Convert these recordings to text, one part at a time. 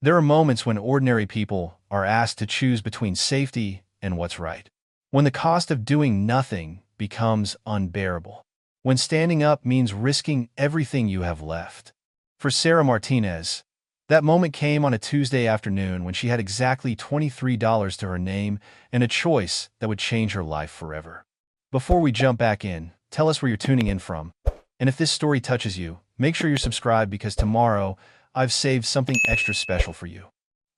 There are moments when ordinary people are asked to choose between safety and what's right. When the cost of doing nothing becomes unbearable. When standing up means risking everything you have left. For Sarah Martinez, that moment came on a Tuesday afternoon when she had exactly $23 to her name and a choice that would change her life forever. Before we jump back in, tell us where you're tuning in from. And if this story touches you, make sure you're subscribed because tomorrow I've saved something extra special for you.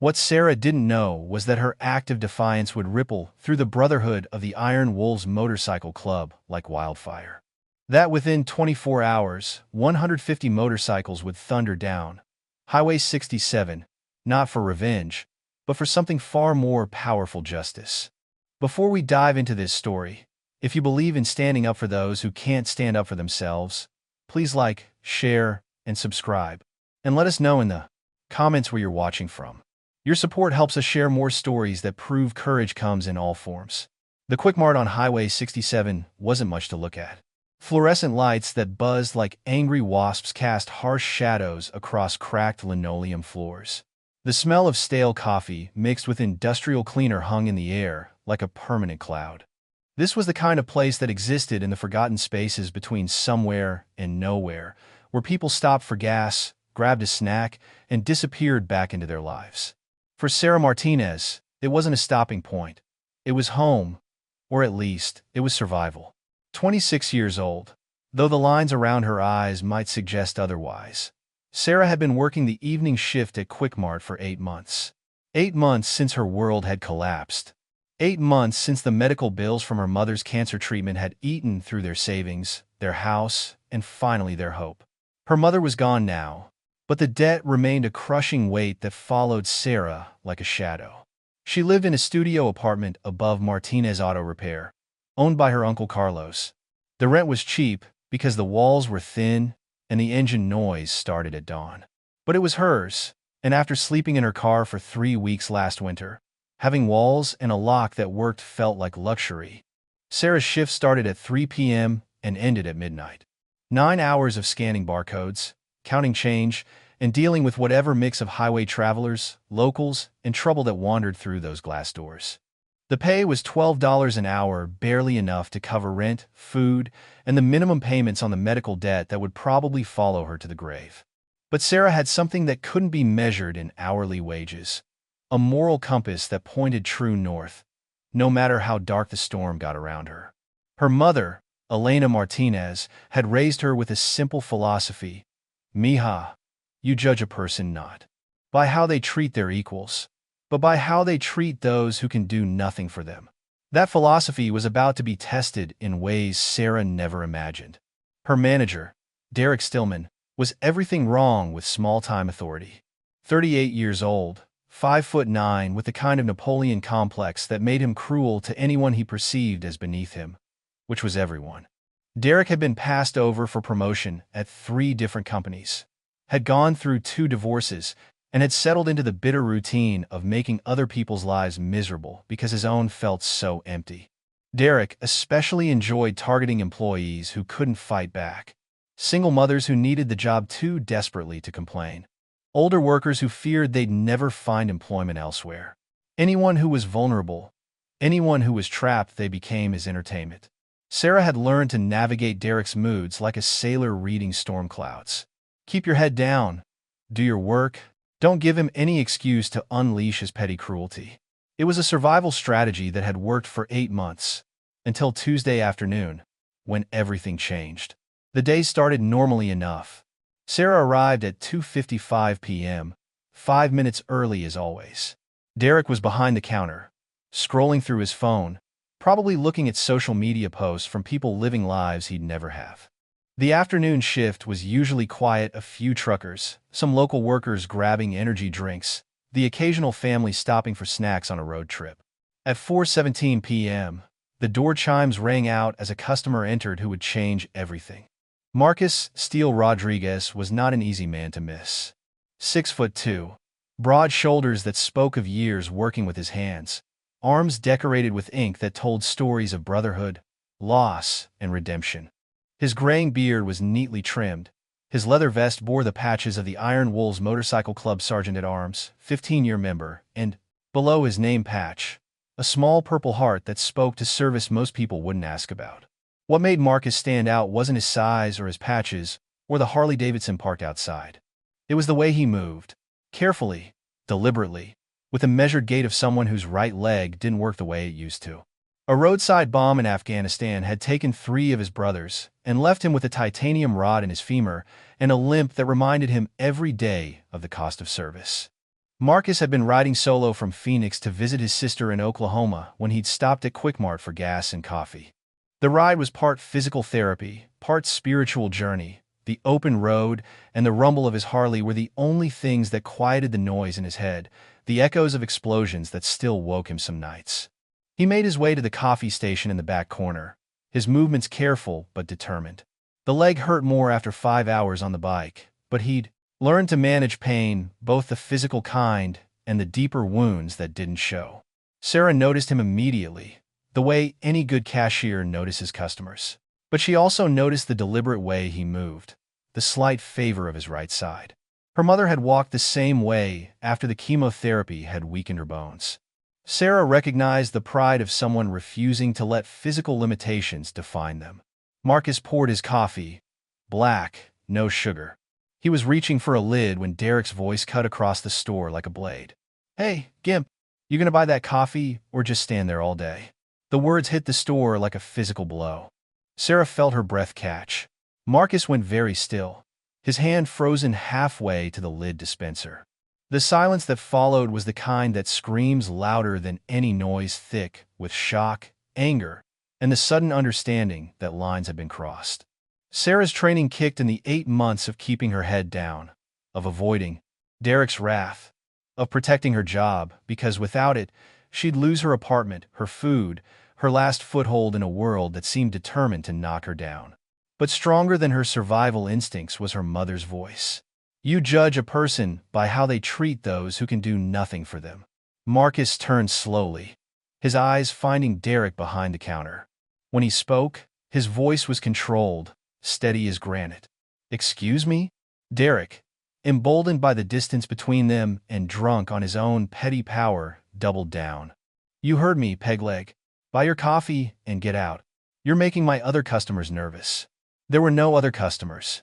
What Sarah didn't know was that her act of defiance would ripple through the brotherhood of the Iron Wolves Motorcycle Club like wildfire. That within 24 hours, 150 motorcycles would thunder down Highway 67, not for revenge, but for something far more powerful: justice. Before we dive into this story, if you believe in standing up for those who can't stand up for themselves, please like, share, and subscribe. And let us know in the comments where you're watching from. Your support helps us share more stories that prove courage comes in all forms. The quick mart on Highway 67 wasn't much to look at. Fluorescent lights that buzzed like angry wasps cast harsh shadows across cracked linoleum floors. The smell of stale coffee mixed with industrial cleaner hung in the air like a permanent cloud. This was the kind of place that existed in the forgotten spaces between somewhere and nowhere, where people stopped for gas, grabbed a snack, and disappeared back into their lives. For Sarah Martinez, it wasn't a stopping point. It was home, or at least, it was survival. 26 years old, though the lines around her eyes might suggest otherwise, Sarah had been working the evening shift at Quick Mart for 8 months. 8 months since her world had collapsed. 8 months since the medical bills from her mother's cancer treatment had eaten through their savings, their house, and finally their hope. Her mother was gone now, but the debt remained a crushing weight that followed Sarah like a shadow. She lived in a studio apartment above Martinez Auto Repair, owned by her uncle Carlos. The rent was cheap because the walls were thin and the engine noise started at dawn. But it was hers, and after sleeping in her car for 3 weeks last winter, having walls and a lock that worked felt like luxury. Sarah's shift started at 3 p.m. and ended at midnight. 9 hours of scanning barcodes, counting change, and dealing with whatever mix of highway travelers, locals, and trouble that wandered through those glass doors. The pay was $12 an hour, barely enough to cover rent, food, and the minimum payments on the medical debt that would probably follow her to the grave. But Sarah had something that couldn't be measured in hourly wages: a moral compass that pointed true north, no matter how dark the storm got around her. Her mother, Elena Martinez, had raised her with a simple philosophy: Mija, you judge a person not by how they treat their equals, but by how they treat those who can do nothing for them. That philosophy was about to be tested in ways Sarah never imagined. Her manager, Derek Stillman, was everything wrong with small-time authority. 38 years old, 5'9", with the kind of Napoleon complex that made him cruel to anyone he perceived as beneath him, which was everyone. Derek had been passed over for promotion at 3 different companies, had gone through 2 divorces, and had settled into the bitter routine of making other people's lives miserable because his own felt so empty. Derek especially enjoyed targeting employees who couldn't fight back, single mothers who needed the job too desperately to complain, older workers who feared they'd never find employment elsewhere. Anyone who was vulnerable, anyone who was trapped, they became his entertainment. Sarah had learned to navigate Derek's moods like a sailor reading storm clouds. Keep your head down, do your work, don't give him any excuse to unleash his petty cruelty. It was a survival strategy that had worked for 8 months, until Tuesday afternoon, when everything changed. The day started normally enough. Sarah arrived at 2:55 p.m., 5 minutes early as always. Derek was behind the counter, scrolling through his phone, probably looking at social media posts from people living lives he'd never have. The afternoon shift was usually quiet: a few truckers, some local workers grabbing energy drinks, the occasional family stopping for snacks on a road trip. At 4:17 p.m., the door chimes rang out as a customer entered who would change everything. Marcus Steele Rodriguez was not an easy man to miss. 6'2", broad shoulders that spoke of years working with his hands, arms decorated with ink that told stories of brotherhood, loss, and redemption. His graying beard was neatly trimmed, His leather vest bore the patches of the Iron Wolves Motorcycle Club Sergeant-at-Arms, 15-year member, and, below his name patch, a small purple heart that spoke to service most people wouldn't ask about. What made Marcus stand out wasn't his size or his patches or the Harley-Davidson parked outside. It was the way he moved, carefully, deliberately, with a measured gait of someone whose right leg didn't work the way it used to. A roadside bomb in Afghanistan had taken 3 of his brothers and left him with a titanium rod in his femur and a limp that reminded him every day of the cost of service. Marcus had been riding solo from Phoenix to visit his sister in Oklahoma when he'd stopped at Quick Mart for gas and coffee. The ride was part physical therapy, part spiritual journey. The open road and the rumble of his Harley were the only things that quieted the noise in his head, the echoes of explosions that still woke him some nights. He made his way to the coffee station in the back corner, his movements careful but determined. The leg hurt more after 5 hours on the bike, but he'd learned to manage pain, both the physical kind and the deeper wounds that didn't show. Sarah noticed him immediately, the way any good cashier notices customers. But she also noticed the deliberate way he moved, the slight favor of his right side. Her mother had walked the same way after the chemotherapy had weakened her bones. Sarah recognized the pride of someone refusing to let physical limitations define them. Marcus poured his coffee, black, no sugar. He was reaching for a lid when Derek's voice cut across the store like a blade. "Hey, Gimp, you gonna buy that coffee or just stand there all day?" The words hit the store like a physical blow. Sarah felt her breath catch. Marcus went very still, his hand frozen halfway to the lid dispenser. The silence that followed was the kind that screams louder than any noise, thick with shock, anger, and the sudden understanding that lines had been crossed. Sarah's training kicked in the 8 months of keeping her head down, of avoiding Derek's wrath, of protecting her job, because without it, she'd lose her apartment, her food, her last foothold in a world that seemed determined to knock her down. But stronger than her survival instincts was her mother's voice. "You judge a person by how they treat those who can do nothing for them." Marcus turned slowly, his eyes finding Derek behind the counter. When he spoke, his voice was controlled, steady as granite. "Excuse me?" Derek, emboldened by the distance between them and drunk on his own petty power, doubled down. "You heard me, Pegleg. Buy your coffee and get out. You're making my other customers nervous." There were no other customers.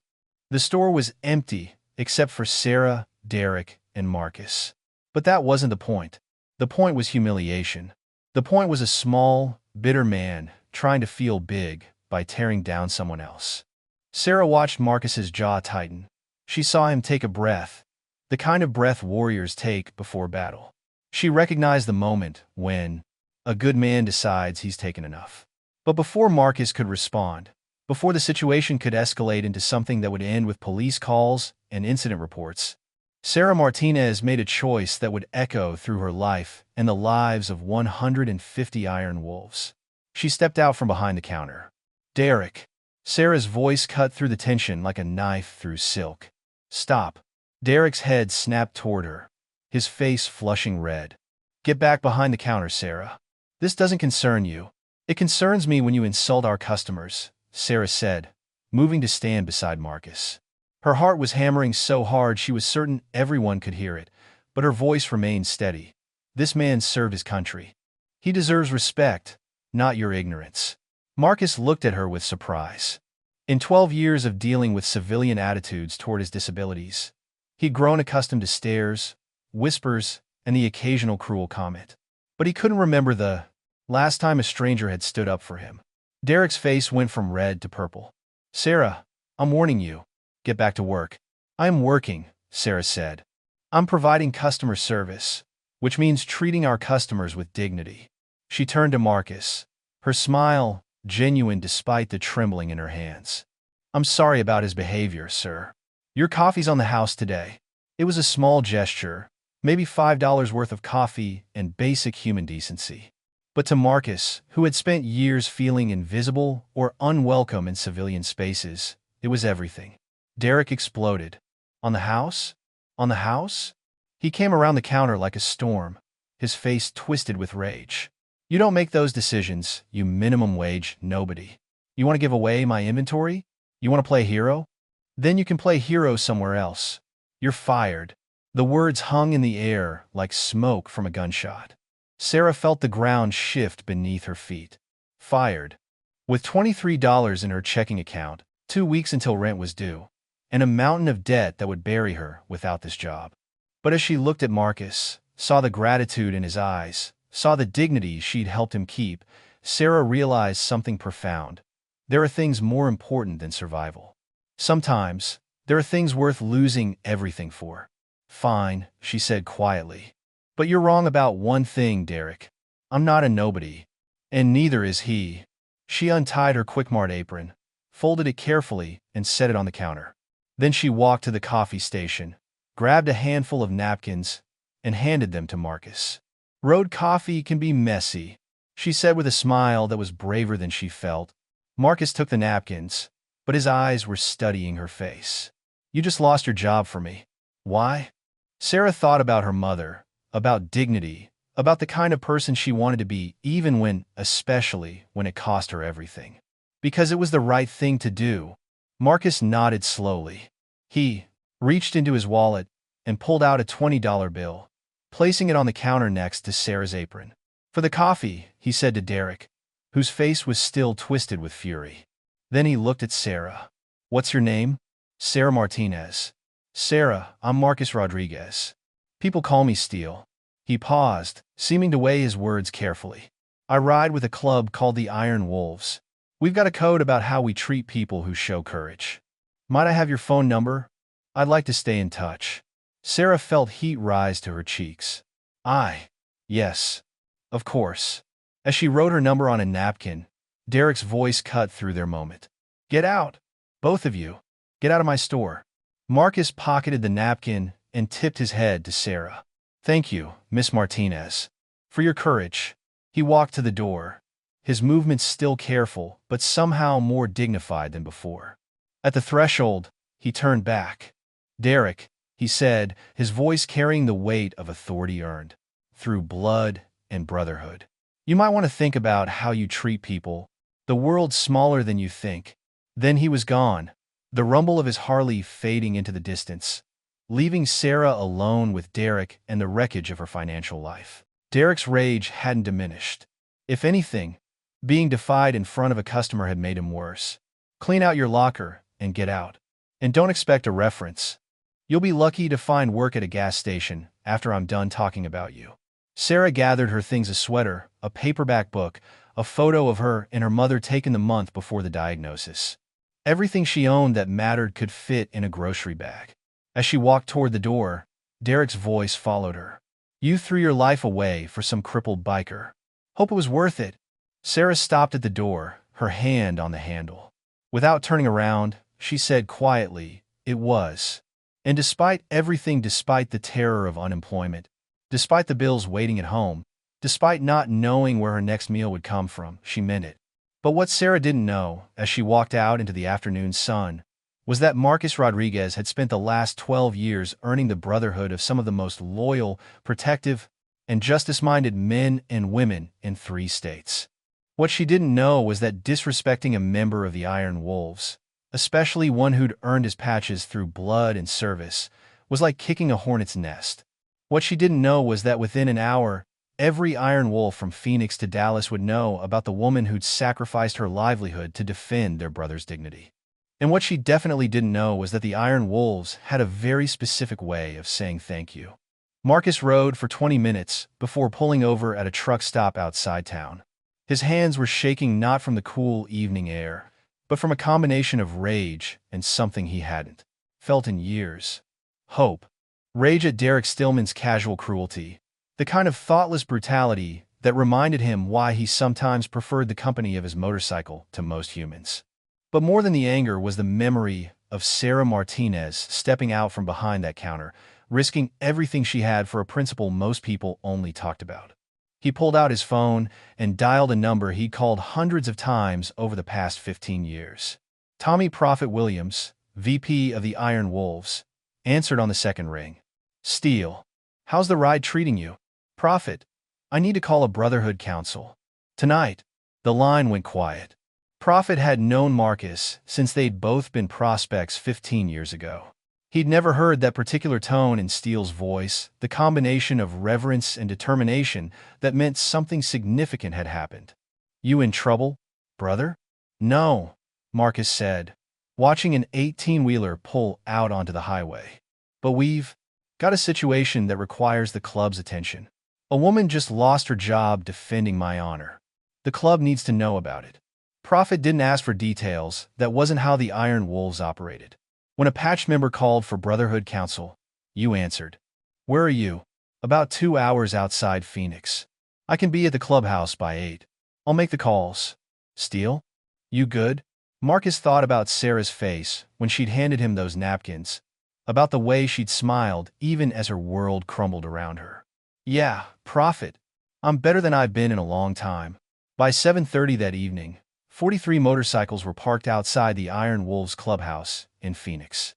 The store was empty, except for Sarah, Derek, and Marcus. But that wasn't the point. The point was humiliation. The point was a small, bitter man trying to feel big by tearing down someone else. Sarah watched Marcus's jaw tighten. She saw him take a breath, the kind of breath warriors take before battle. She recognized the moment when a good man decides he's taken enough. But before Marcus could respond, before the situation could escalate into something that would end with police calls and incident reports, Sarah Martinez made a choice that would echo through her life and the lives of 150 Iron Wolves. She stepped out from behind the counter. "Derek." Sarah's voice cut through the tension like a knife through silk. "Stop." Derek's head snapped toward her, his face flushing red. "Get back behind the counter, Sarah. This doesn't concern you." "It concerns me when you insult our customers," Sarah said, moving to stand beside Marcus. Her heart was hammering so hard she was certain everyone could hear it, but her voice remained steady. "This man served his country. He deserves respect, not your ignorance." Marcus looked at her with surprise. In 12 years of dealing with civilian attitudes toward his disabilities, he'd grown accustomed to stares, whispers, and the occasional cruel comment. But he couldn't remember the last time a stranger had stood up for him. Derek's face went from red to purple. "Sarah, I'm warning you. Get back to work." "I am working," Sarah said. "I'm providing customer service, which means treating our customers with dignity." She turned to Marcus, her smile genuine despite the trembling in her hands. "I'm sorry about his behavior, sir. Your coffee's on the house today." It was a small gesture, maybe $5 worth of coffee and basic human decency. But to Marcus, who had spent years feeling invisible or unwelcome in civilian spaces, it was everything. Derek exploded. "On the house? On the house?" He came around the counter like a storm, his face twisted with rage. "You don't make those decisions, you minimum wage nobody. You want to give away my inventory? You want to play hero?" Then you can play hero somewhere else. You're fired." The words hung in the air like smoke from a gunshot. Sarah felt the ground shift beneath her feet. Fired. With $23 in her checking account, 2 weeks until rent was due, and a mountain of debt that would bury her without this job. But as she looked at Marcus, saw the gratitude in his eyes, saw the dignity she'd helped him keep, Sarah realized something profound. There are things more important than survival. Sometimes, there are things worth losing everything for. "Fine," she said quietly. "But you're wrong about one thing, Derek. I'm not a nobody. And neither is he." She untied her Quickmart apron, folded it carefully, and set it on the counter. Then she walked to the coffee station, grabbed a handful of napkins, and handed them to Marcus. "Road coffee can be messy," she said with a smile that was braver than she felt. Marcus took the napkins, but his eyes were studying her face. "You just lost your job for me. Why?" Sarah thought about her mother, about dignity, about the kind of person she wanted to be, especially when it cost her everything. Because it was the right thing to do. Marcus nodded slowly. He reached into his wallet and pulled out a $20 bill, placing it on the counter next to Sarah's apron. "For the coffee," he said to Derek, whose face was still twisted with fury. Then he looked at Sarah. "What's your name?" "Sarah Martinez." "Sarah, I'm Marcus Rodriguez. People call me Steele." He paused, seeming to weigh his words carefully. "I ride with a club called the Iron Wolves. We've got a code about how we treat people who show courage. Might I have your phone number? I'd like to stay in touch." Sarah felt heat rise to her cheeks. Yes, of course." As she wrote her number on a napkin, Derek's voice cut through their moment. "Get out. Both of you. Get out of my store." Marcus pocketed the napkin and tipped his head to Sarah. "Thank you, Miss Martinez, for your courage." He walked to the door, his movements still careful, but somehow more dignified than before. At the threshold, he turned back. "Derek," he said, his voice carrying the weight of authority earned through blood and brotherhood. "You might want to think about how you treat people. The world's smaller than you think." Then he was gone, the rumble of his Harley fading into the distance, leaving Sarah alone with Derek and the wreckage of her financial life. Derek's rage hadn't diminished. If anything, being defied in front of a customer had made him worse. "Clean out your locker and get out. And don't expect a reference. You'll be lucky to find work at a gas station after I'm done talking about you." Sarah gathered her things: a sweater, a paperback book, a photo of her and her mother taken the month before the diagnosis. Everything she owned that mattered could fit in a grocery bag. As she walked toward the door, Derek's voice followed her. "You threw your life away for some crippled biker. Hope it was worth it." Sarah stopped at the door, her hand on the handle. Without turning around, she said quietly, "It was." And despite everything, despite the terror of unemployment, despite the bills waiting at home, despite not knowing where her next meal would come from, she meant it. But what Sarah didn't know, as she walked out into the afternoon sun, was that Marcus Rodriguez had spent the last 12 years earning the brotherhood of some of the most loyal, protective, and justice-minded men and women in 3 states. What she didn't know was that disrespecting a member of the Iron Wolves, especially one who'd earned his patches through blood and service, was like kicking a hornet's nest. What she didn't know was that within an hour, every Iron Wolf from Phoenix to Dallas would know about the woman who'd sacrificed her livelihood to defend their brother's dignity. And what she definitely didn't know was that the Iron Wolves had a very specific way of saying thank you. Marcus rode for 20 minutes before pulling over at a truck stop outside town. His hands were shaking not from the cool evening air, but from a combination of rage and something he hadn't felt in years. Hope. Rage at Derek Stillman's casual cruelty, the kind of thoughtless brutality that reminded him why he sometimes preferred the company of his motorcycle to most humans. But more than the anger was the memory of Sarah Martinez stepping out from behind that counter, risking everything she had for a principle most people only talked about. He pulled out his phone and dialed a number he'd called hundreds of times over the past 15 years. Tommy Prophet Williams, VP of the Iron Wolves, answered on the second ring. "Steele, how's the ride treating you?" "Prophet, I need to call a brotherhood council. Tonight." The line went quiet. Prophet had known Marcus since they'd both been prospects 15 years ago. He'd never heard that particular tone in Steele's voice, the combination of reverence and determination that meant something significant had happened. "You in trouble, brother?" "No," Marcus said, watching an 18-wheeler pull out onto the highway. "But we've got a situation that requires the club's attention. A woman just lost her job defending my honor. The club needs to know about it." Prophet didn't ask for details. That wasn't how the Iron Wolves operated. When a patch member called for Brotherhood counsel, you answered. "Where are you?" "About 2 hours outside Phoenix. I can be at the clubhouse by 8. I'll make the calls." "Steele? You good?" Marcus thought about Sarah's face when she'd handed him those napkins, about the way she'd smiled even as her world crumbled around her. "Yeah, Prophet. I'm better than I've been in a long time." By 7:30 that evening, 43 motorcycles were parked outside the Iron Wolves clubhouse in Phoenix.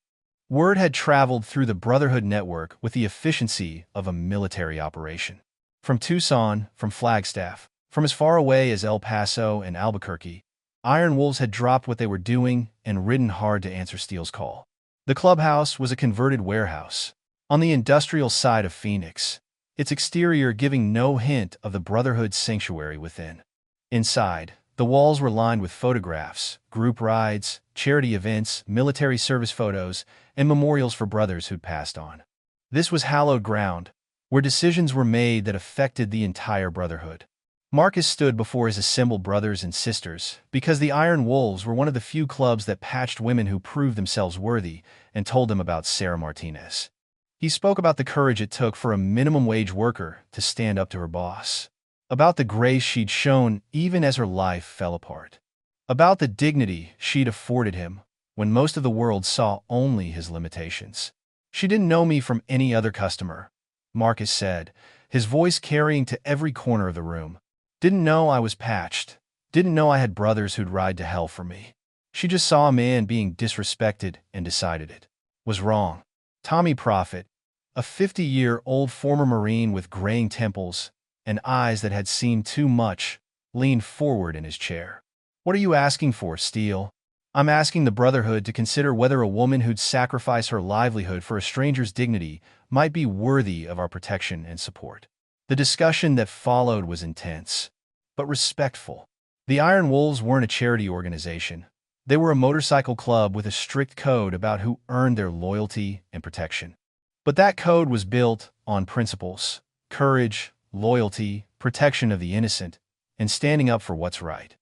Word had traveled through the Brotherhood network with the efficiency of a military operation. From Tucson, from Flagstaff, from as far away as El Paso and Albuquerque, Iron Wolves had dropped what they were doing and ridden hard to answer Steele's call. The clubhouse was a converted warehouse on the industrial side of Phoenix, its exterior giving no hint of the Brotherhood's sanctuary within. Inside, the walls were lined with photographs, group rides, charity events, military service photos, and memorials for brothers who'd passed on. This was hallowed ground, where decisions were made that affected the entire Brotherhood. Marcus stood before his assembled brothers and sisters because the Iron Wolves were one of the few clubs that patched women who proved themselves worthy, and told them about Sarah Martinez. He spoke about the courage it took for a minimum-wage worker to stand up to her boss, about the grace she'd shown even as her life fell apart, about the dignity she'd afforded him when most of the world saw only his limitations. "She didn't know me from any other customer," Marcus said, his voice carrying to every corner of the room. "Didn't know I was patched. Didn't know I had brothers who'd ride to hell for me. She just saw a man being disrespected and decided it was wrong." Tommy Prophet, a 50-year-old former Marine with graying temples and eyes that had seen too much, leaned forward in his chair. "What are you asking for, Steele?" "I'm asking the Brotherhood to consider whether a woman who'd sacrifice her livelihood for a stranger's dignity might be worthy of our protection and support." The discussion that followed was intense, but respectful. The Iron Wolves weren't a charity organization. They were a motorcycle club with a strict code about who earned their loyalty and protection. But that code was built on principles: courage, loyalty, protection of the innocent, and standing up for what's right.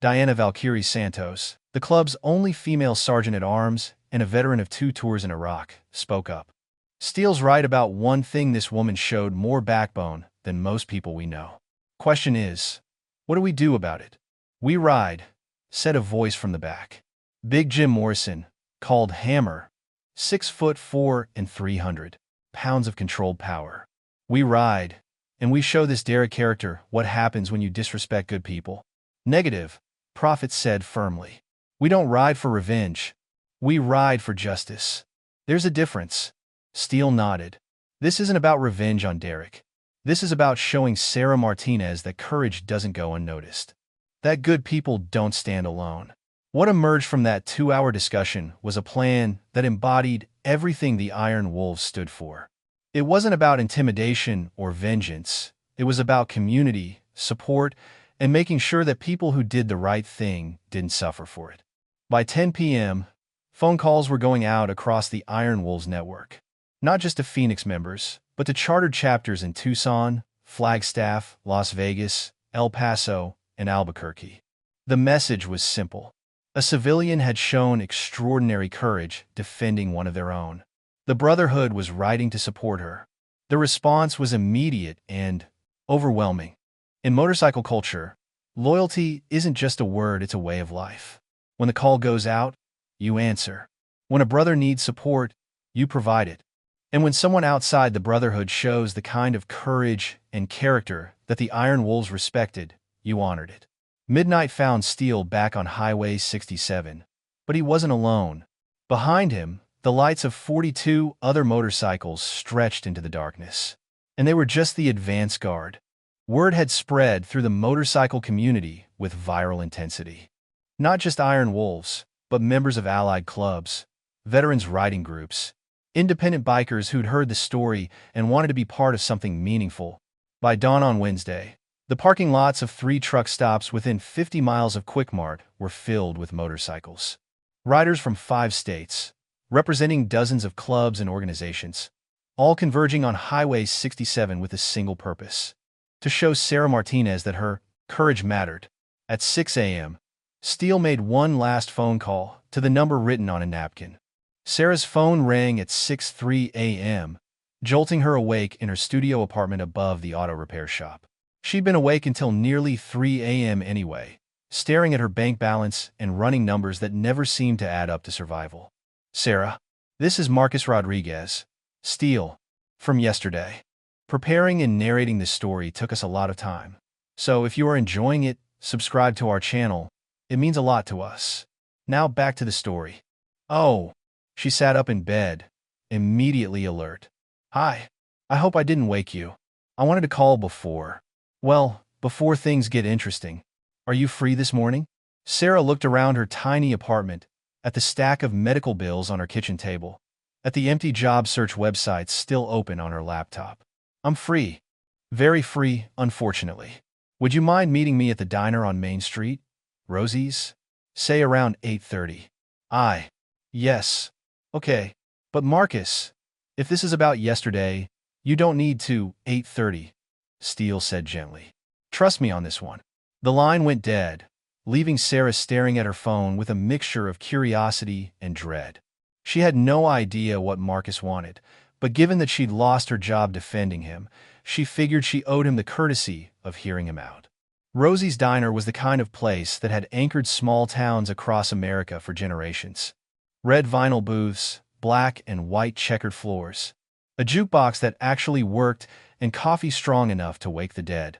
Diana Valkyrie Santos, the club's only female sergeant-at-arms and a veteran of 2 tours in Iraq, spoke up. "Steele's right about one thing: this woman showed more backbone than most people we know. Question is, what do we do about it?" "We ride," said a voice from the back. Big Jim Morrison, called Hammer, 6'4" and 300 pounds of controlled power. "We ride, and we show this Derek character what happens when you disrespect good people." "Negative," Prophet said firmly. "We don't ride for revenge. We ride for justice." "There's a difference." Steele nodded. "This isn't about revenge on Derek. This is about showing Sarah Martinez that courage doesn't go unnoticed, that good people don't stand alone." What emerged from that 2-hour discussion was a plan that embodied everything the Iron Wolves stood for. It wasn't about intimidation or vengeance. It was about community, support, and making sure that people who did the right thing didn't suffer for it. By 10 p.m., phone calls were going out across the Iron Wolves network, not just to Phoenix members, but to chartered chapters in Tucson, Flagstaff, Las Vegas, El Paso, and Albuquerque. The message was simple. A civilian had shown extraordinary courage defending one of their own. The Brotherhood was riding to support her. The response was immediate and overwhelming. In motorcycle culture, loyalty isn't just a word, it's a way of life. When the call goes out, you answer. When a brother needs support, you provide it. And when someone outside the Brotherhood shows the kind of courage and character that the Iron Wolves respected, you honored it. Midnight found Steele back on Highway 67, but he wasn't alone. Behind him, the lights of 42 other motorcycles stretched into the darkness. And they were just the advance guard. Word had spread through the motorcycle community with viral intensity. Not just Iron Wolves, but members of allied clubs, veterans riding groups, independent bikers who'd heard the story and wanted to be part of something meaningful. By dawn on Wednesday, the parking lots of 3 truck stops within 50 miles of Quick-Mart were filled with motorcycles. Riders from 5 states, representing dozens of clubs and organizations, all converging on Highway 67 with a single purpose: to show Sarah Martinez that her courage mattered. At 6 a.m., Steele made one last phone call to the number written on a napkin. Sarah's phone rang at 6:03 a.m., jolting her awake in her studio apartment above the auto repair shop. She'd been awake until nearly 3 a.m. anyway, staring at her bank balance and running numbers that never seemed to add up to survival. "Sarah, this is Marcus Rodriguez, Steele, from yesterday. Preparing and narrating this story took us a lot of time. So if you are enjoying it, subscribe to our channel. It means a lot to us. Now back to the story." "Oh." She sat up in bed, immediately alert. "Hi. I hope I didn't wake you. I wanted to call before things get interesting. Are you free this morning?" Sarah looked around her tiny apartment, at the stack of medical bills on her kitchen table, at the empty job search websites still open on her laptop. "I'm free. Very free, unfortunately. Would you mind meeting me at the diner on Main Street? Rosie's? Say around 8:30. Yes. Okay. But Marcus, if this is about yesterday, you don't need to. 8:30, Steele said gently. "Trust me on this one." The line went dead, leaving Sarah staring at her phone with a mixture of curiosity and dread. She had no idea what Marcus wanted, but given that she'd lost her job defending him, she figured she owed him the courtesy of hearing him out. Rosie's Diner was the kind of place that had anchored small towns across America for generations. Red vinyl booths, black and white checkered floors, a jukebox that actually worked, and coffee strong enough to wake the dead.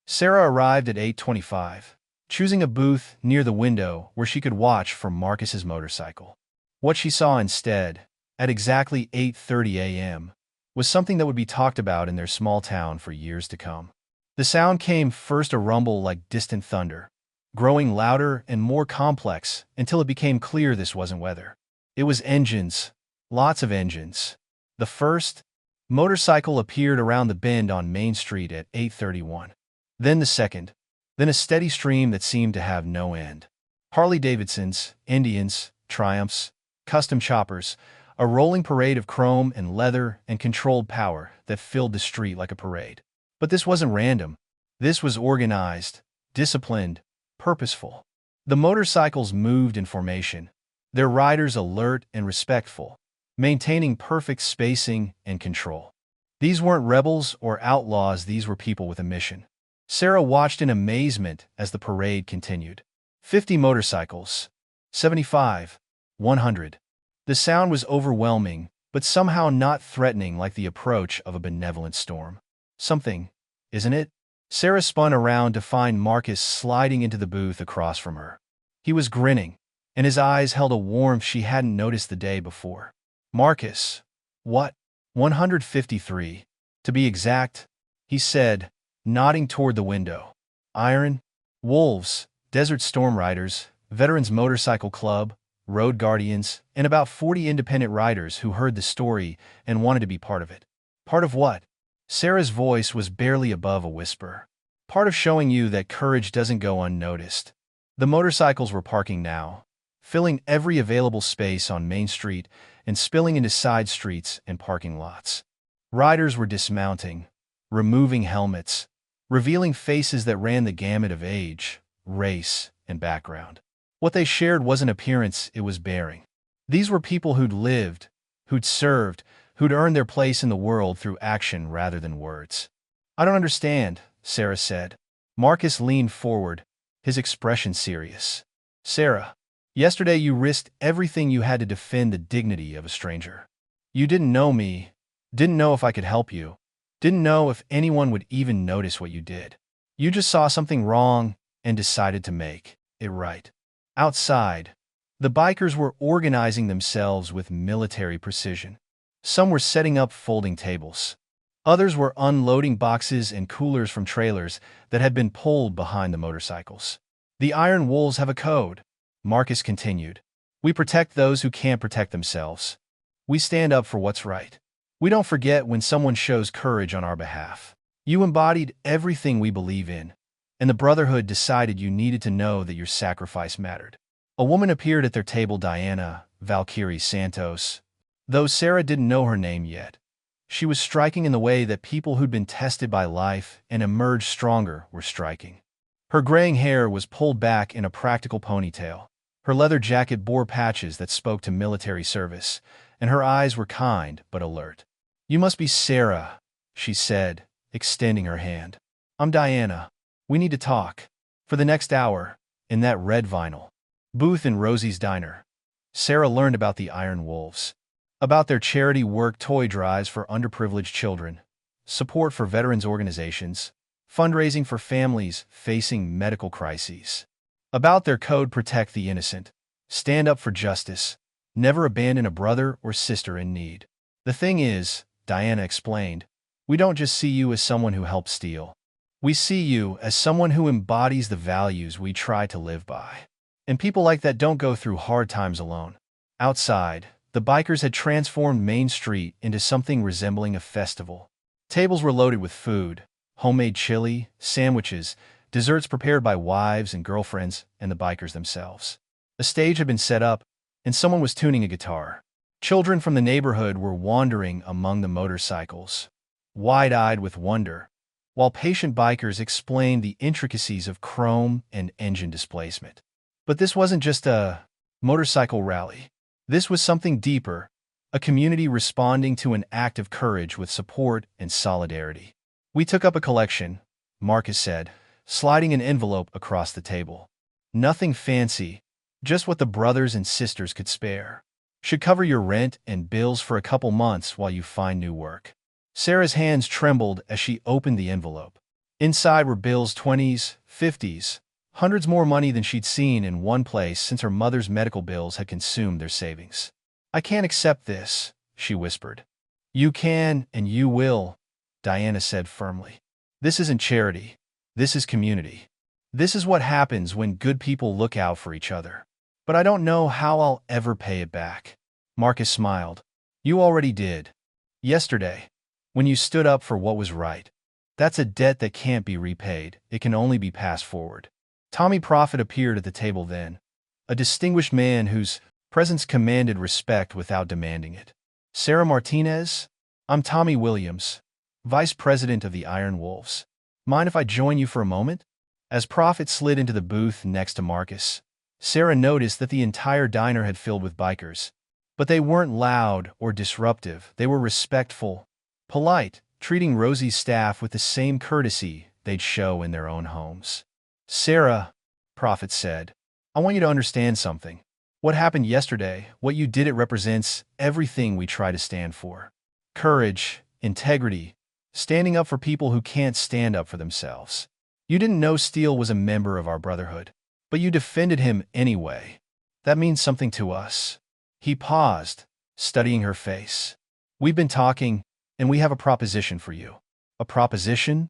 Sarah arrived at 8:25, choosing a booth near the window where she could watch from Marcus's motorcycle. What she saw instead, at exactly 8:30 a.m., was something that would be talked about in their small town for years to come. The sound came first a rumble like distant thunder, growing louder and more complex until it became clear this wasn't weather. It was engines, lots of engines. The first motorcycle appeared around the bend on Main Street at 8:31. Then the second, then a steady stream that seemed to have no end. Harley-Davidsons, Indians, Triumphs, custom choppers, a rolling parade of chrome and leather and controlled power that filled the street like a parade. But this wasn't random. This was organized, disciplined, purposeful. The motorcycles moved in formation, their riders alert and respectful, maintaining perfect spacing and control. These weren't rebels or outlaws, these were people with a mission. Sarah watched in amazement as the parade continued. 50 motorcycles, 75, 100. The sound was overwhelming, but somehow not threatening, like the approach of a benevolent storm. "Something, isn't it?" Sarah spun around to find Marcus sliding into the booth across from her. He was grinning, and his eyes held a warmth she hadn't noticed the day before. "Marcus, what? 153, to be exact," he said, nodding toward the window. "Iron Wolves, Desert Storm Riders, Veterans Motorcycle Club, Road Guardians, and about 40 independent riders who heard the story and wanted to be part of it." "Part of what?" Sarah's voice was barely above a whisper. "Part of showing you that courage doesn't go unnoticed." The motorcycles were parking now, filling every available space on Main Street and spilling into side streets and parking lots. Riders were dismounting, removing helmets, revealing faces that ran the gamut of age, race, and background. What they shared wasn't appearance, it was bearing. These were people who'd lived, who'd served, who'd earned their place in the world through action rather than words. "I don't understand," Sarah said. Marcus leaned forward, his expression serious. "Sarah, yesterday you risked everything you had to defend the dignity of a stranger. You didn't know me, didn't know if I could help you, didn't know if anyone would even notice what you did. You just saw something wrong and decided to make it right." Outside, the bikers were organizing themselves with military precision. Some were setting up folding tables. Others were unloading boxes and coolers from trailers that had been pulled behind the motorcycles. "The Iron Wolves have a code," Marcus continued. We protect those who can't protect themselves. We stand up for what's right. We don't forget when someone shows courage on our behalf. You embodied everything we believe in, and the Brotherhood decided you needed to know that your sacrifice mattered. A woman appeared at their table, Diana Valkyrie Santos, though Sarah didn't know her name yet. She was striking in the way that people who'd been tested by life and emerged stronger were striking. Her graying hair was pulled back in a practical ponytail. Her leather jacket bore patches that spoke to military service, and her eyes were kind but alert. You must be Sarah, she said, extending her hand. I'm Diana. We need to talk. For the next hour, in that red vinyl booth in Rosie's diner, Sarah learned about the Iron Wolves, about their charity work, toy drives for underprivileged children, support for veterans organizations, fundraising for families facing medical crises, about their code protect the innocent, stand up for justice, never abandon a brother or sister in need. The thing is, Diana explained, we don't just see you as someone who helps steal. We see you as someone who embodies the values we try to live by. And people like that don't go through hard times alone. Outside, the bikers had transformed Main Street into something resembling a festival. Tables were loaded with food, homemade chili, sandwiches, desserts prepared by wives and girlfriends and the bikers themselves. A stage had been set up, and someone was tuning a guitar. Children from the neighborhood were wandering among the motorcycles, wide-eyed with wonder, while patient bikers explained the intricacies of chrome and engine displacement. But this wasn't just a motorcycle rally. This was something deeper, a community responding to an act of courage with support and solidarity. We took up a collection, Marcus said, sliding an envelope across the table. Nothing fancy, just what the brothers and sisters could spare. Should cover your rent and bills for a couple months while you find new work. Sarah's hands trembled as she opened the envelope. Inside were bills, 20s, 50s, hundreds more money than she'd seen in one place since her mother's medical bills had consumed their savings. I can't accept this, she whispered. You can and you will, Diana said firmly. This isn't charity. This is community. This is what happens when good people look out for each other. But I don't know how I'll ever pay it back. Marcus smiled. You already did. Yesterday, when you stood up for what was right. That's a debt that can't be repaid. It can only be passed forward. Tommy Prophet appeared at the table then, a distinguished man whose presence commanded respect without demanding it. Sarah Martinez? I'm Tommy Williams, Vice President of the Iron Wolves. Mind if I join you for a moment? As Prophet slid into the booth next to Marcus, Sarah noticed that the entire diner had filled with bikers. But they weren't loud or disruptive. They were respectful, polite, treating Rosie's staff with the same courtesy they'd show in their own homes. Sarah, Prophet said, I want you to understand something. What happened yesterday, what you did, it represents everything we try to stand for. Courage, integrity, standing up for people who can't stand up for themselves. You didn't know Steele was a member of our brotherhood, but you defended him anyway. That means something to us. He paused, studying her face. We've been talking, and we have a proposition for you. A proposition?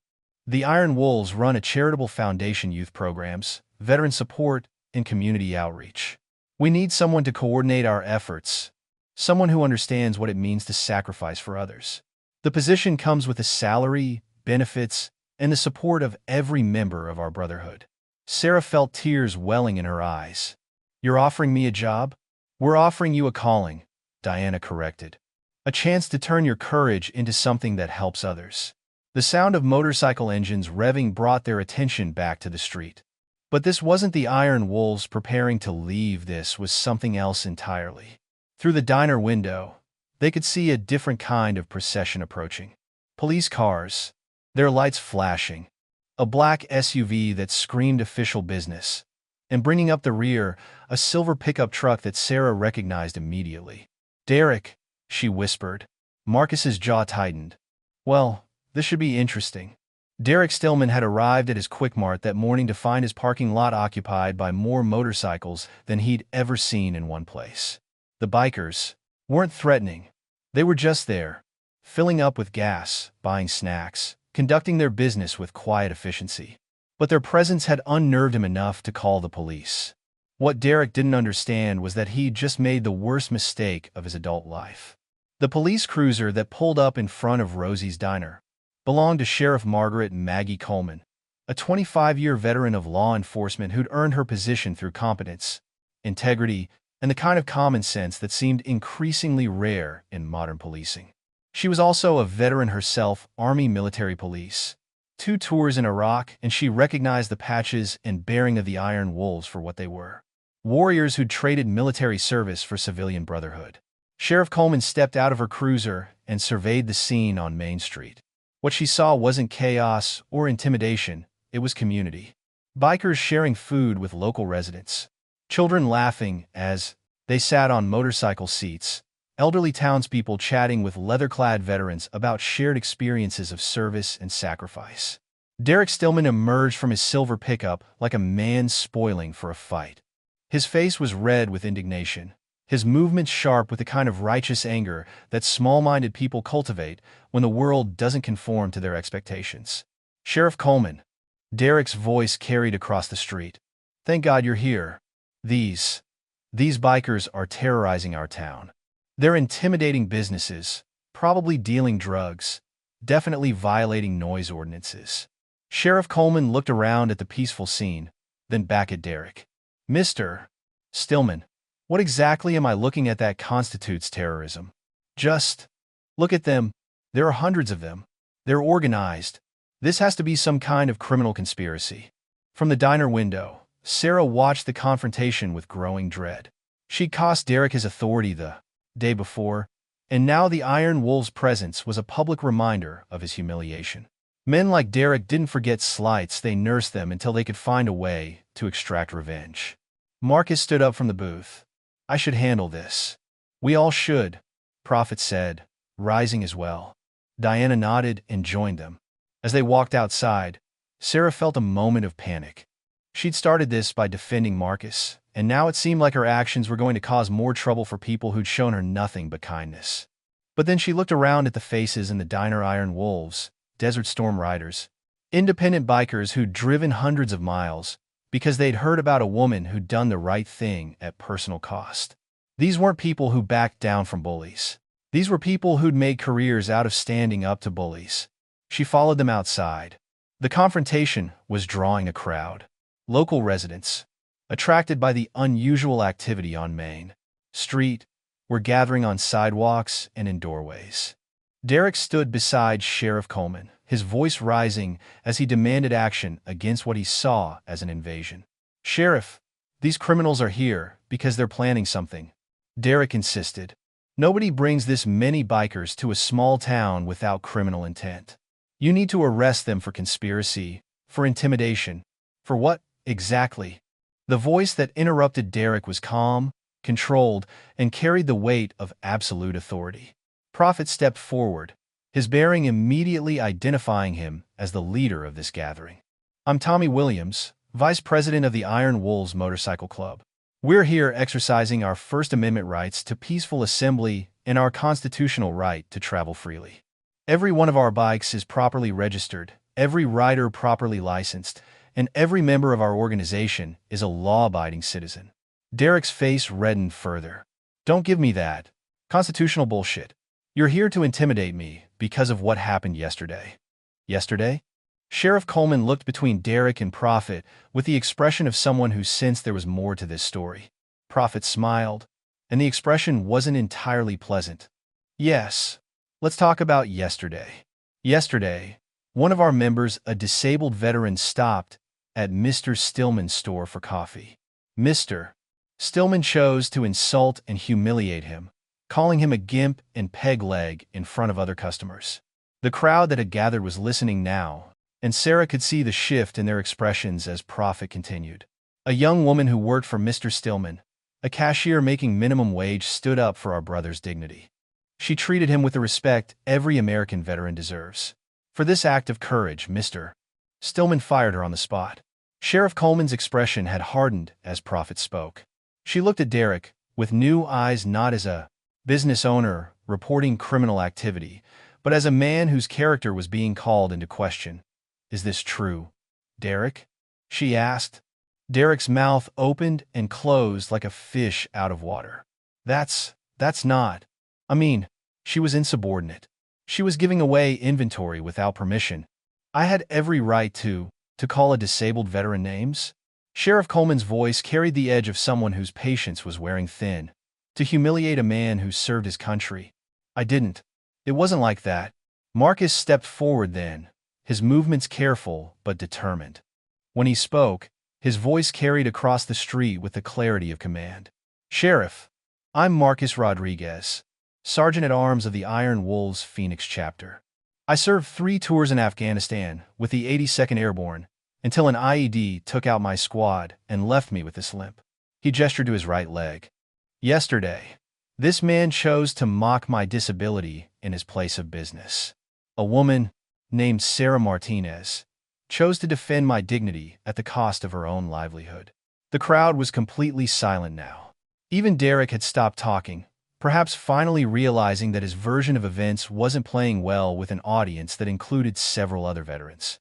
The Iron Wolves run a charitable foundation, youth programs, veteran support, and community outreach. We need someone to coordinate our efforts, someone who understands what it means to sacrifice for others. The position comes with a salary, benefits, and the support of every member of our brotherhood. Sarah felt tears welling in her eyes. You're offering me a job? We're offering you a calling, Diana corrected. A chance to turn your courage into something that helps others. The sound of motorcycle engines revving brought their attention back to the street. But this wasn't the Iron Wolves preparing to leave. This was something else entirely. Through the diner window, they could see a different kind of procession approaching. Police cars, their lights flashing, a black SUV that screamed official business, and bringing up the rear, a silver pickup truck that Sarah recognized immediately. Derek, she whispered. Marcus's jaw tightened. Well, this should be interesting. Derek Stillman had arrived at his Quick-Mart that morning to find his parking lot occupied by more motorcycles than he'd ever seen in one place. The bikers weren't threatening. They were just there, filling up with gas, buying snacks, conducting their business with quiet efficiency. But their presence had unnerved him enough to call the police. What Derek didn't understand was that he'd just made the worst mistake of his adult life. The police cruiser that pulled up in front of Rosie's diner belonged to Sheriff Margaret Maggie Coleman, a 25-year veteran of law enforcement who'd earned her position through competence, integrity, and the kind of common sense that seemed increasingly rare in modern policing. She was also a veteran herself, Army military police. 2 tours in Iraq, and she recognized the patches and bearing of the Iron Wolves for what they were. Warriors who'd traded military service for civilian brotherhood. Sheriff Coleman stepped out of her cruiser and surveyed the scene on Main Street. What she saw wasn't chaos or intimidation, it was community. Bikers sharing food with local residents. Children laughing as they sat on motorcycle seats. Elderly townspeople chatting with leather-clad veterans about shared experiences of service and sacrifice. Derek Stillman emerged from his silver pickup like a man spoiling for a fight. His face was red with indignation, his movements sharp with the kind of righteous anger that small-minded people cultivate when the world doesn't conform to their expectations. "Sheriff Coleman," Derek's voice carried across the street. "Thank God you're here. These bikers are terrorizing our town. They're intimidating businesses, probably dealing drugs, definitely violating noise ordinances." Sheriff Coleman looked around at the peaceful scene, then back at Derek. "Mr. Stillman, what exactly am I looking at that constitutes terrorism? Just look at them. There are hundreds of them. They're organized. This has to be some kind of criminal conspiracy." From the diner window, Sarah watched the confrontation with growing dread. She'd cost Derek his authority the day before, and now the Iron Wolves' presence was a public reminder of his humiliation. Men like Derek didn't forget slights, they nursed them until they could find a way to extract revenge. Marcus stood up from the booth. "I should handle this." "We all should," Prophet said, rising as well. Diana nodded and joined them. As they walked outside, Sarah felt a moment of panic. She'd started this by defending Marcus, and now it seemed like her actions were going to cause more trouble for people who'd shown her nothing but kindness. But then she looked around at the faces in the diner: Iron Wolves, Desert Storm Riders, independent bikers who'd driven hundreds of miles because they'd heard about a woman who'd done the right thing at personal cost. These weren't people who backed down from bullies. These were people who'd made careers out of standing up to bullies. She followed them outside. The confrontation was drawing a crowd. Local residents, attracted by the unusual activity on Main Street, were gathering on sidewalks and in doorways. Derek stood beside Sheriff Coleman, his voice rising as he demanded action against what he saw as an invasion. "Sheriff, these criminals are here because they're planning something," Derek insisted. "Nobody brings this many bikers to a small town without criminal intent. You need to arrest them for conspiracy, for intimidation. For what, exactly?" The voice that interrupted Derek was calm, controlled, and carried the weight of absolute authority. Prophet stepped forward, his bearing immediately identifying him as the leader of this gathering. "I'm Tommy Williams, Vice President of the Iron Wolves Motorcycle Club. We're here exercising our First Amendment rights to peaceful assembly and our constitutional right to travel freely. Every one of our bikes is properly registered, every rider properly licensed, and every member of our organization is a law-abiding citizen." Derek's face reddened further. "Don't give me that constitutional bullshit. You're here to intimidate me because of what happened yesterday." "Yesterday?" Sheriff Coleman looked between Derek and Prophet with the expression of someone who sensed there was more to this story. Prophet smiled, and the expression wasn't entirely pleasant. "Yes, let's talk about yesterday. Yesterday, one of our members, a disabled veteran, stopped at Mr. Stillman's store for coffee. Mr. Stillman chose to insult and humiliate him, calling him a gimp and peg leg in front of other customers. The crowd that had gathered was listening now, and Sarah could see the shift in their expressions as Prophet continued. A young woman who worked for Mr. Stillman, a cashier making minimum wage, stood up for our brother's dignity. She treated him with the respect every American veteran deserves. For this act of courage, Mr. Stillman fired her on the spot." Sheriff Coleman's expression had hardened as Prophet spoke. She looked at Derek with new eyes, not as a business owner reporting criminal activity, but as a man whose character was being called into question. "Is this true, Derek?" she asked. Derek's mouth opened and closed like a fish out of water. That's not. I mean, she was insubordinate. She was giving away inventory without permission. I had every right to call a disabled veteran names. Sheriff Coleman's voice carried the edge of someone whose patience was wearing thin. To humiliate a man who served his country. I didn't. It wasn't like that. Marcus stepped forward then, his movements careful but determined. When he spoke, his voice carried across the street with the clarity of command. Sheriff, I'm Marcus Rodriguez, Sergeant-at-Arms of the Iron Wolves Phoenix chapter. I served 3 tours in Afghanistan with the 82nd Airborne until an IED took out my squad and left me with this limp. He gestured to his right leg. Yesterday, this man chose to mock my disability in his place of business. A woman, named Sarah Martinez, chose to defend my dignity at the cost of her own livelihood. The crowd was completely silent now. Even Derek had stopped talking, perhaps finally realizing that his version of events wasn't playing well with an audience that included several other veterans.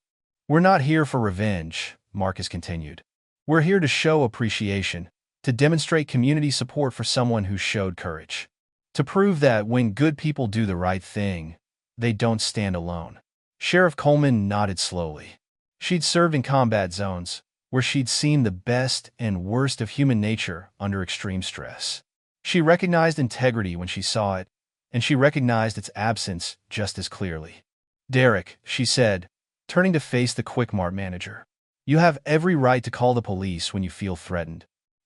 We're not here for revenge, Marcus continued. We're here to show appreciation, to demonstrate community support for someone who showed courage. To prove that when good people do the right thing, they don't stand alone. Sheriff Coleman nodded slowly. She'd served in combat zones, where she'd seen the best and worst of human nature under extreme stress. She recognized integrity when she saw it, and she recognized its absence just as clearly. Derek, she said, turning to face the Quick Mart manager. You have every right to call the police when you feel threatened.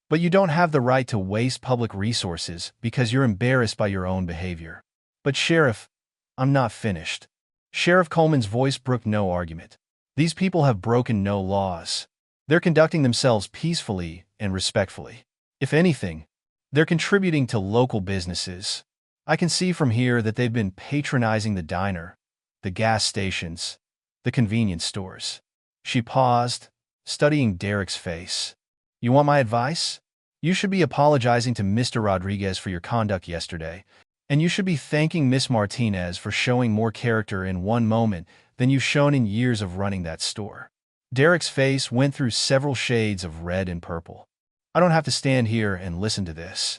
But you don't have the right to waste public resources because you're embarrassed by your own behavior. But Sheriff, I'm not finished. Sheriff Coleman's voice brooked no argument. These people have broken no laws. They're conducting themselves peacefully and respectfully. If anything, they're contributing to local businesses. I can see from here that they've been patronizing the diner, the gas stations, the convenience stores. She paused, studying Derek's face. You want my advice? You should be apologizing to Mr. Rodriguez for your conduct yesterday, and you should be thanking Miss Martinez for showing more character in one moment than you've shown in years of running that store. Derek's face went through several shades of red and purple. I don't have to stand here and listen to this.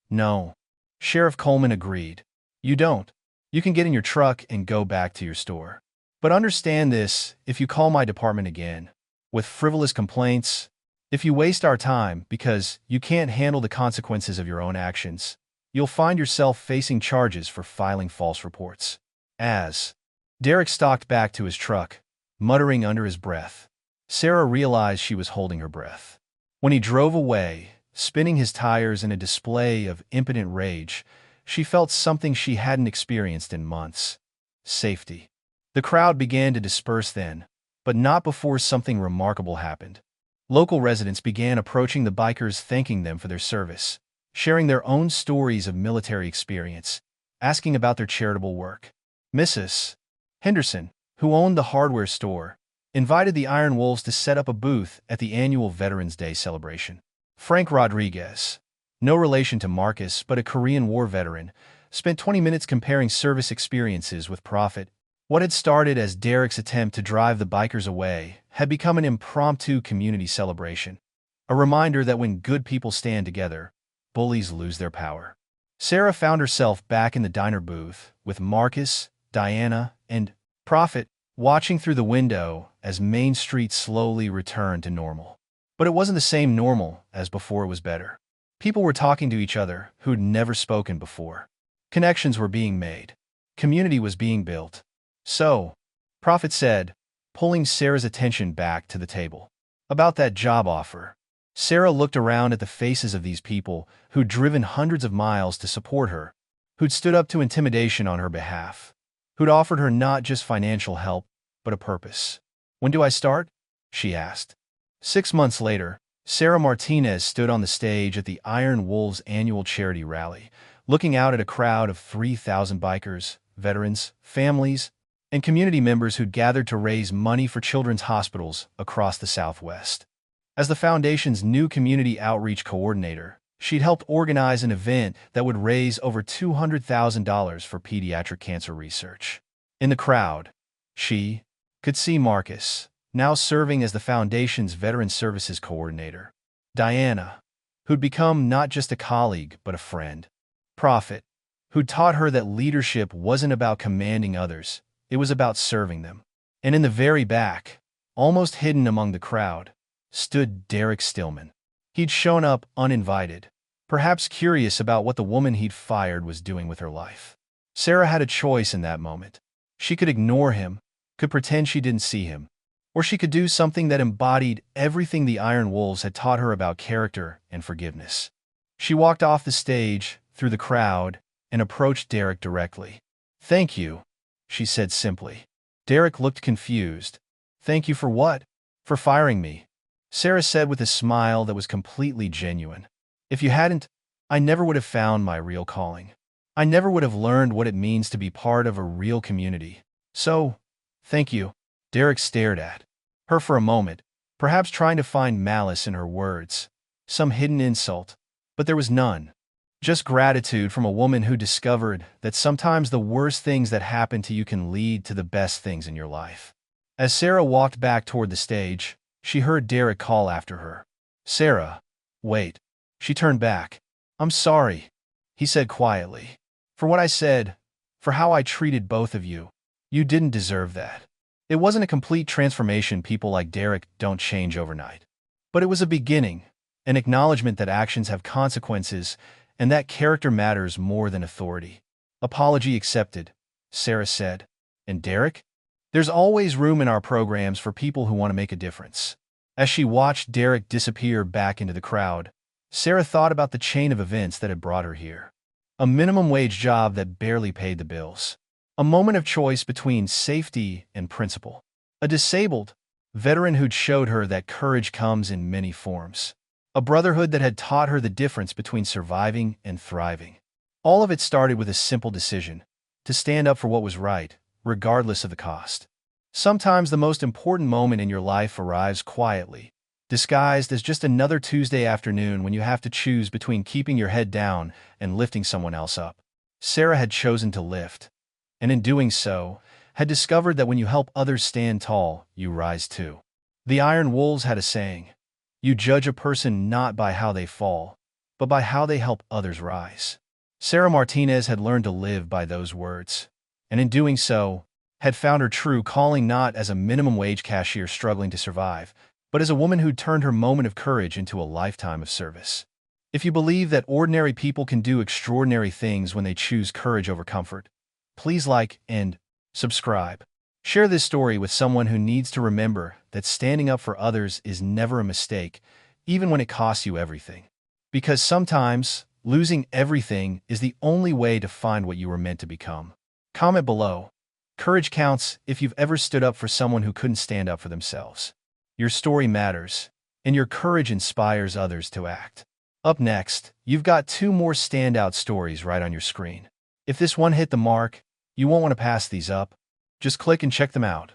No. Sheriff Coleman agreed. You don't. You can get in your truck and go back to your store. But understand this, if you call my department again, with frivolous complaints, if you waste our time because you can't handle the consequences of your own actions, you'll find yourself facing charges for filing false reports. As Derek stalked back to his truck, muttering under his breath, Sarah realized she was holding her breath. When he drove away, spinning his tires in a display of impotent rage, she felt something she hadn't experienced in months. Safety. The crowd began to disperse then, but not before something remarkable happened. Local residents began approaching the bikers, thanking them for their service, sharing their own stories of military experience, asking about their charitable work. Mrs. Henderson, who owned the hardware store, invited the Iron Wolves to set up a booth at the annual Veterans Day celebration. Frank Rodriguez, no relation to Marcus but a Korean War veteran, spent 20 minutes comparing service experiences with Prophet. What had started as Derek's attempt to drive the bikers away had become an impromptu community celebration, a reminder that when good people stand together, bullies lose their power. Sarah found herself back in the diner booth with Marcus, Diana, and Prophet watching through the window as Main Street slowly returned to normal. But it wasn't the same normal as before. It was better. People were talking to each other who'd never spoken before. Connections were being made. Community was being built. So, Prophet said, pulling Sarah's attention back to the table. About that job offer. Sarah looked around at the faces of these people who'd driven hundreds of miles to support her, who'd stood up to intimidation on her behalf, who'd offered her not just financial help, but a purpose. When do I start? She asked. 6 months later, Sarah Martinez stood on the stage at the Iron Wolves annual charity rally, looking out at a crowd of 3,000 bikers, veterans, families, and community members who'd gathered to raise money for children's hospitals across the Southwest. As the Foundation's new community outreach coordinator, she'd helped organize an event that would raise over $200,000 for pediatric cancer research. In the crowd, she could see Marcus, now serving as the Foundation's Veteran Services Coordinator. Diana, who'd become not just a colleague but a friend. Prophet, who taught her that leadership wasn't about commanding others, it was about serving them. And in the very back, almost hidden among the crowd, stood Derek Stillman. He'd shown up uninvited, perhaps curious about what the woman he'd fired was doing with her life. Sarah had a choice in that moment. She could ignore him, could pretend she didn't see him, or she could do something that embodied everything the Iron Wolves had taught her about character and forgiveness. She walked off the stage, through the crowd, and approached Derek directly. "Thank you," she said simply. Derek looked confused. "Thank you for what?" "For firing me," Sarah said with a smile that was completely genuine. "If you hadn't, I never would have found my real calling. I never would have learned what it means to be part of a real community. So, thank you." Derek stared at her for a moment, perhaps trying to find malice in her words, some hidden insult, but there was none. Just gratitude from a woman who discovered that sometimes the worst things that happen to you can lead to the best things in your life. As Sarah walked back toward the stage, she heard Derek call after her. "Sarah, wait." She turned back. "I'm sorry," he said quietly. "For what I said, for how I treated both of you. You didn't deserve that." It wasn't a complete transformation. People like Derek don't change overnight. But it was a beginning, an acknowledgement that actions have consequences and that character matters more than authority. "Apology accepted," Sarah said. "And Derek? There's always room in our programs for people who want to make a difference." As she watched Derek disappear back into the crowd, Sarah thought about the chain of events that had brought her here. A minimum wage job that barely paid the bills. A moment of choice between safety and principle. A disabled veteran who'd showed her that courage comes in many forms. A brotherhood that had taught her the difference between surviving and thriving. All of it started with a simple decision: to stand up for what was right, regardless of the cost. Sometimes the most important moment in your life arrives quietly, disguised as just another Tuesday afternoon when you have to choose between keeping your head down and lifting someone else up. Sarah had chosen to lift, and in doing so, had discovered that when you help others stand tall, you rise too. The Iron Wolves had a saying: "You judge a person not by how they fall, but by how they help others rise." Sarah Martinez had learned to live by those words, and in doing so, had found her true calling not as a minimum wage cashier struggling to survive, but as a woman who'd turned her moment of courage into a lifetime of service. If you believe that ordinary people can do extraordinary things when they choose courage over comfort, please like and subscribe. Share this story with someone who needs to remember that standing up for others is never a mistake, even when it costs you everything. Because sometimes, losing everything is the only way to find what you were meant to become. Comment below. Courage counts if you've ever stood up for someone who couldn't stand up for themselves. Your story matters, and your courage inspires others to act. Up next, you've got 2 more standout stories right on your screen. If this one hit the mark, you won't want to pass these up. Just click and check them out.